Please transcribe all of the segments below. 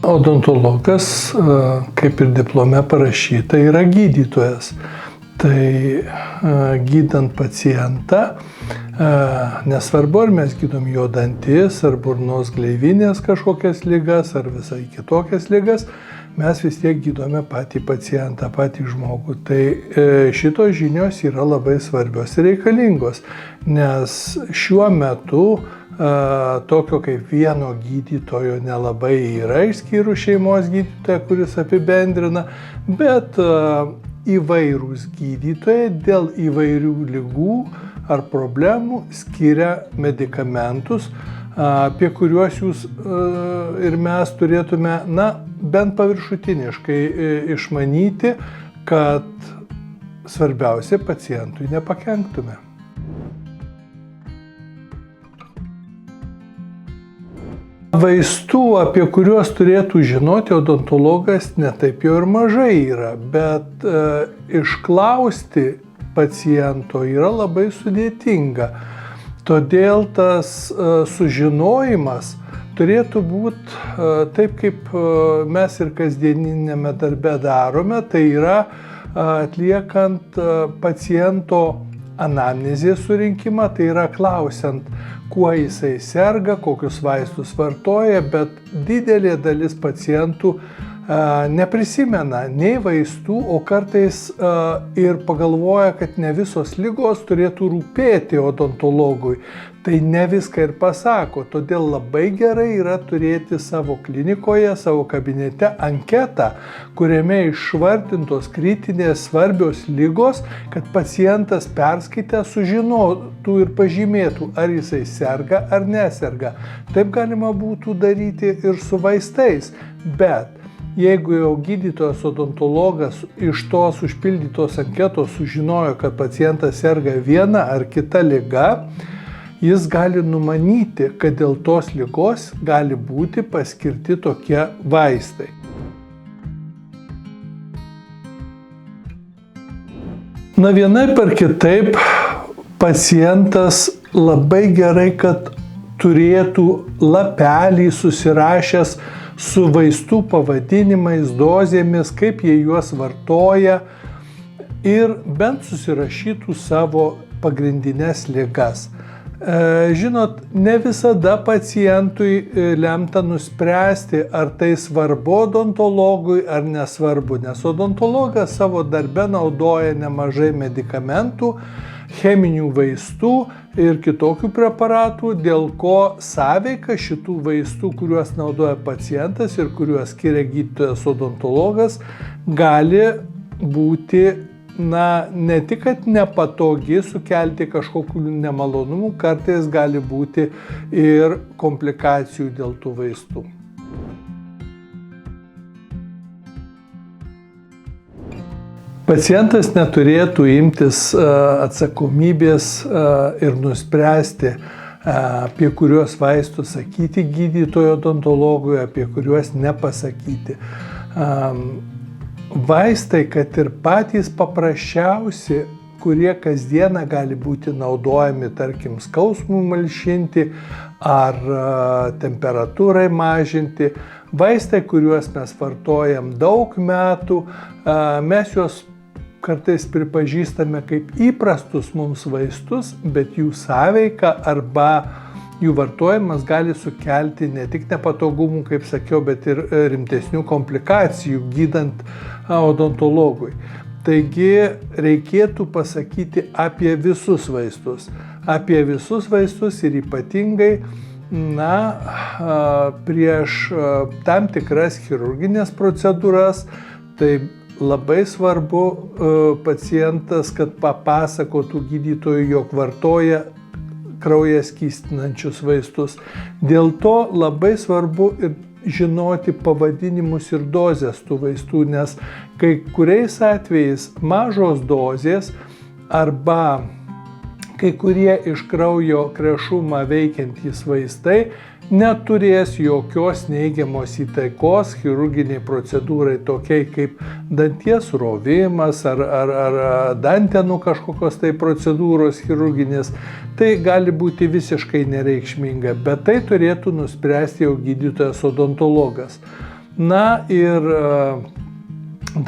Odontologas, kaip ir diplome parašyta, yra gydytojas. Tai gydant pacientą, nesvarbu, ar mes gydom jo dantis, ar burnos gleivinės kažkokias ligas, ar visai kitokias ligas, mes vis tiek gydome patį pacientą, patį žmogų. Tai šitos žinios yra labai svarbios ir reikalingos, nes šiuo metu tokio kaip vieno gydytojo nelabai yra, išskyrus šeimos gydytoją, kuris apibendrina, bet įvairūs gydytojai dėl įvairių ligų ar problemų skiria medikamentus, apie kuriuos jūs ir mes turėtume, bent paviršutiniškai išmanyti, kad svarbiausia pacientui nepakenktume. Vaistų, apie kuriuos turėtų žinoti odontologas, netaip jau ir mažai yra, bet išklausti paciento yra labai sudėtinga. Todėl tas sužinojimas turėtų būti taip, kaip mes ir kasdieninėme darbe darome, tai yra atliekant paciento anamnezės surinkimą, tai yra klausiant, kuo jisai serga, kokius vaistus vartoja, bet didelė dalis pacientų neprisimena nei vaistų, o kartais ir pagalvoja, kad ne visos ligos turėtų rūpėti odontologui. Tai ne viską ir pasako, todėl labai gerai yra turėti savo klinikoje, savo kabinete anketą, kuriame išvardintos kritinės svarbios ligos, kad pacientas perskaitę sužinotų ir pažymėtų, ar jisai serga ar neserga. Taip galima būtų daryti ir su vaistais, bet jeigu jau gydytojas odontologas iš tos užpildytos anketos sužinojo, kad pacientas serga viena ar kita liga, jis gali numanyti, kad dėl tos ligos gali būti paskirti tokie vaistai. Vienaip ar kitaip pacientas labai gerai, kad turėtų lapelį susirašęs su vaistų pavadinimais, dozėmis, kaip jie juos vartoja ir bent susirašytų savo pagrindinės ligas. Žinot, ne visada pacientui lemta nuspręsti, ar tai svarbu odontologui ar nesvarbu, nes odontologas savo darbe naudoja nemažai medikamentų, cheminių vaistų ir kitokių preparatų, dėl ko sąveika šitų vaistų, kuriuos naudoja pacientas ir kuriuos skiria gydytojas odontologas, gali būti ne tik, kad nepatogi, sukelti kažkokių nemalonumų, kartais gali būti ir komplikacijų dėl tų vaistų. Pacientas neturėtų imtis atsakomybės ir nuspręsti, apie kuriuos vaistus sakyti gydytojo odontologui, apie kuriuos nepasakyti. Vaistai, kad ir patys paprasčiausi, kurie kasdieną gali būti naudojami, tarkim, skausmui malšinti ar temperatūrai mažinti, vaistai, kuriuos mes vartojam daug metų, mes juos kartais pripažįstame kaip įprastus mums vaistus, bet jų sąveika arba jų vartojimas gali sukelti ne tik nepatogumų, kaip sakiau, bet ir rimtesnių komplikacijų gydant odontologui. Taigi reikėtų pasakyti apie visus vaistus. Apie visus vaistus ir ypatingai prieš tam tikras chirurginės procedūras. Tai labai svarbu pacientas, kad papasakotų gydytojui, jog vartoja kraują skystinančius vaistus. Dėl to labai svarbu ir žinoti pavadinimus ir dozes tų vaistų, nes kai kuriais atvejais mažos dozės arba kai kurie iš kraujo krešumą veikiantys vaistai neturės jokios neigiamos įtakos chirurginiai procedūrai, tokiai kaip danties rovimas ar dantenų kažkokios tai procedūros chirurginės. Tai gali būti visiškai nereikšminga, bet tai turėtų nuspręsti jau gydytojas odontologas. Na ir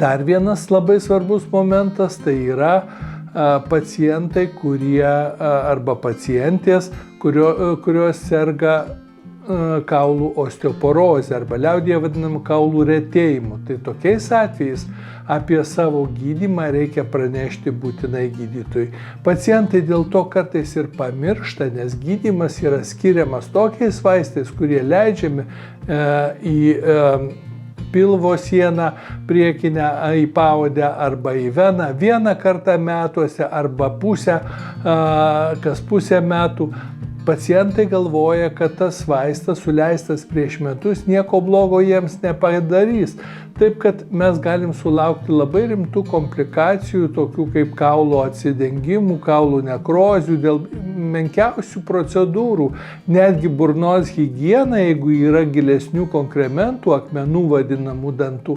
dar vienas labai svarbus momentas, tai yra pacientai, kurie arba pacientės, kurios serga kaulų osteoporozė arba liaudyje vadinam kaulų retėjimu. Tai tokiais atvejais apie savo gydymą reikia pranešti būtinai gydytojui. Pacientai dėl to kartais ir pamiršta, nes gydymas yra skiriamas tokiais vaistais, kurie leidžiami į pilvo sieną priekinę, į paodę arba į veną vieną kartą metuose arba kas pusę metų. Pacientai galvoja, kad tas vaistas suleistas prieš metus nieko blogo jiems nepadarys. Taip, kad mes galim sulaukti labai rimtų komplikacijų, tokių kaip kaulo atsidengimų, kaulų nekrozių, dėl menkiausių procedūrų. Netgi burnos higiena, jeigu yra gilesnių konkrementų, akmenų vadinamų dantų,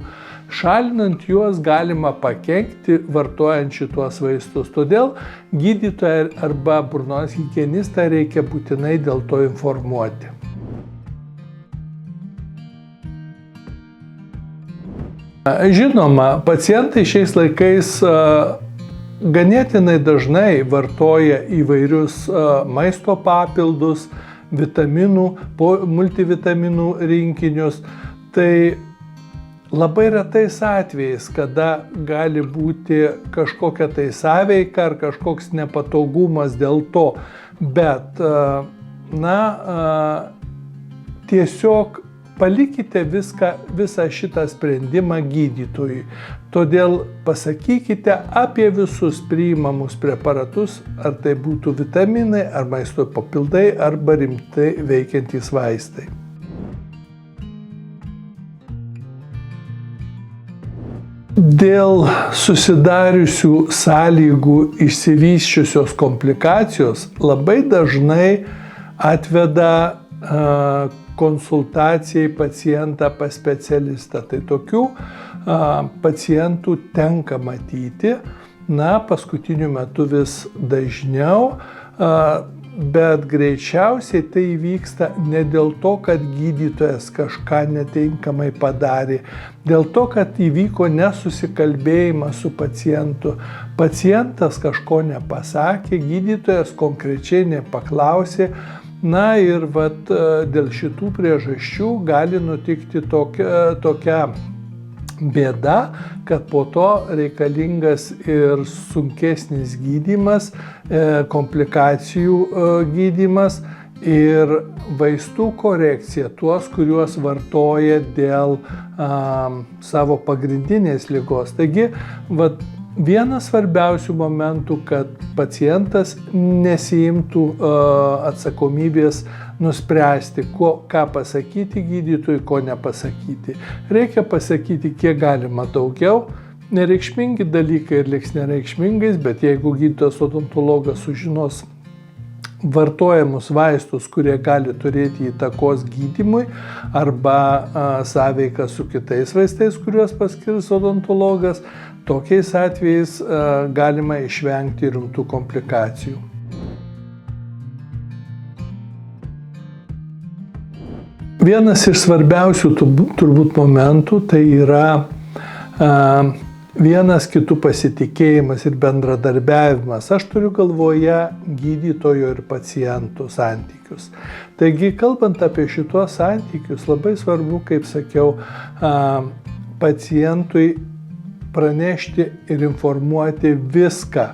šalinant juos galima pakenkti vartojant šituos vaistus. Todėl gydytoją arba burnos higienistą reikia būtinai dėl to informuoti. Žinoma, pacientai šiais laikais ganėtinai dažnai vartoja įvairius maisto papildus, vitaminų, multivitaminų rinkinius. Tai labai retais atvejais, kada gali būti kažkokia tai sąveika ar kažkoks nepatogumas dėl to, bet tiesiog palikite visą šitą sprendimą gydytojui. Todėl pasakykite apie visus priimamus preparatus, ar tai būtų vitaminai, ar maisto papildai, arba rimtai veikiantys vaistai. Dėl susidariusių sąlygų išsivysčiusios komplikacijos labai dažnai atveda konsultacijai pacientą pas specialistą. Tai tokių pacientų tenka matyti, paskutiniu metu vis dažniau, bet greičiausiai tai vyksta ne dėl to, kad gydytojas kažką netinkamai padarė, dėl to, kad įvyko nesusikalbėjimas su pacientu. Pacientas kažko nepasakė, gydytojas konkrečiai nepaklausė. Ir dėl šitų priežasčių gali nutikti tokia bėda, kad po to reikalingas ir sunkesnis gydymas, komplikacijų gydymas ir vaistų korekcija, tuos, kuriuos vartoja dėl savo pagrindinės ligos. Taigi, vienas svarbiausių momentų, kad pacientas nesiimtų atsakomybės nuspręsti, ką pasakyti gydytojui, ko nepasakyti. Reikia pasakyti, kiek galima daugiau. Nereikšmingi dalykai ir liks nereikšmingais, bet jeigu gydytojas odontologas sužinos vartojamus vaistus, kurie gali turėti įtakos gydymui arba sąveiką su kitais vaistais, kuriuos paskirs odontologas, tokiais atvejais galima išvengti rimtų komplikacijų. Vienas iš svarbiausių turbūt momentų tai yra vienas kitų pasitikėjimas ir bendradarbiavimas. Aš turiu galvoje gydytojo ir pacientų santykius. Taigi, kalbant apie šitos santykius, labai svarbu, kaip sakiau, pacientui pranešti ir informuoti viską.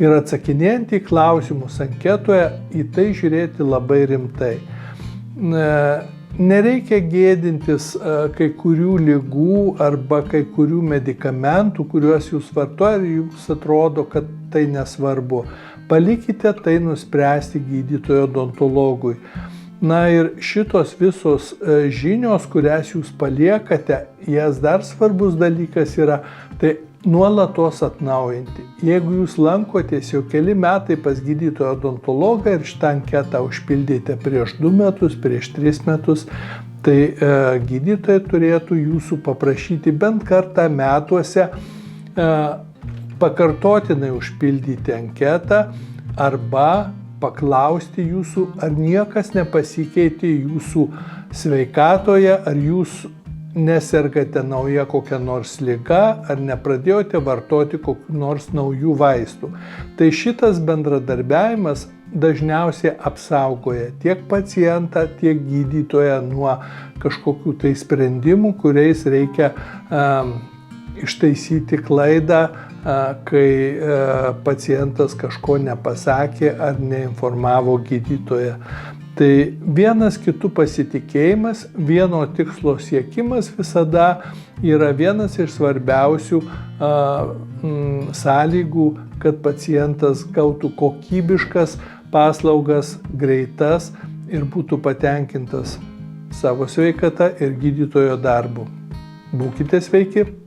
Ir atsakinėjant į klausimus anketoje, į tai žiūrėti labai rimtai. Nereikia gėdintis kai kurių ligų arba kai kurių medikamentų, kuriuos jūs vartojate ir jums atrodo, kad tai nesvarbu. Palikite tai nuspręsti gydytojo odontologui. Ir šitos visos žinios, kurias jūs paliekate, jas dar svarbus dalykas yra, tai nuolatos atnaujinti. Jeigu jūs lankotės jau keli metai pas gydytojo odontologą ir šitą anketą užpildėte prieš 2 metus, prieš 3 metus, tai gydytojai turėtų jūsų paprašyti bent kartą metuose pakartotinai užpildyti anketą arba paklausti jūsų, ar niekas nepasikeitė jūsų sveikatoje, ar jūs nesergate nauja kokia nors liga ar nepradėjote vartoti kokių nors naujų vaistų. Tai šitas bendradarbiavimas dažniausiai apsaugoja tiek pacientą, tiek gydytoją nuo kažkokių tai sprendimų, kuriais reikia ištaisyti klaidą, kai pacientas kažko nepasakė ar neinformavo gydytoją. Tai vienas kitų pasitikėjimas, vieno tikslo siekimas visada yra vienas iš svarbiausių sąlygų, kad pacientas gautų kokybiškas paslaugas, greitas ir būtų patenkintas savo sveikata ir gydytojo darbu. Būkite sveiki!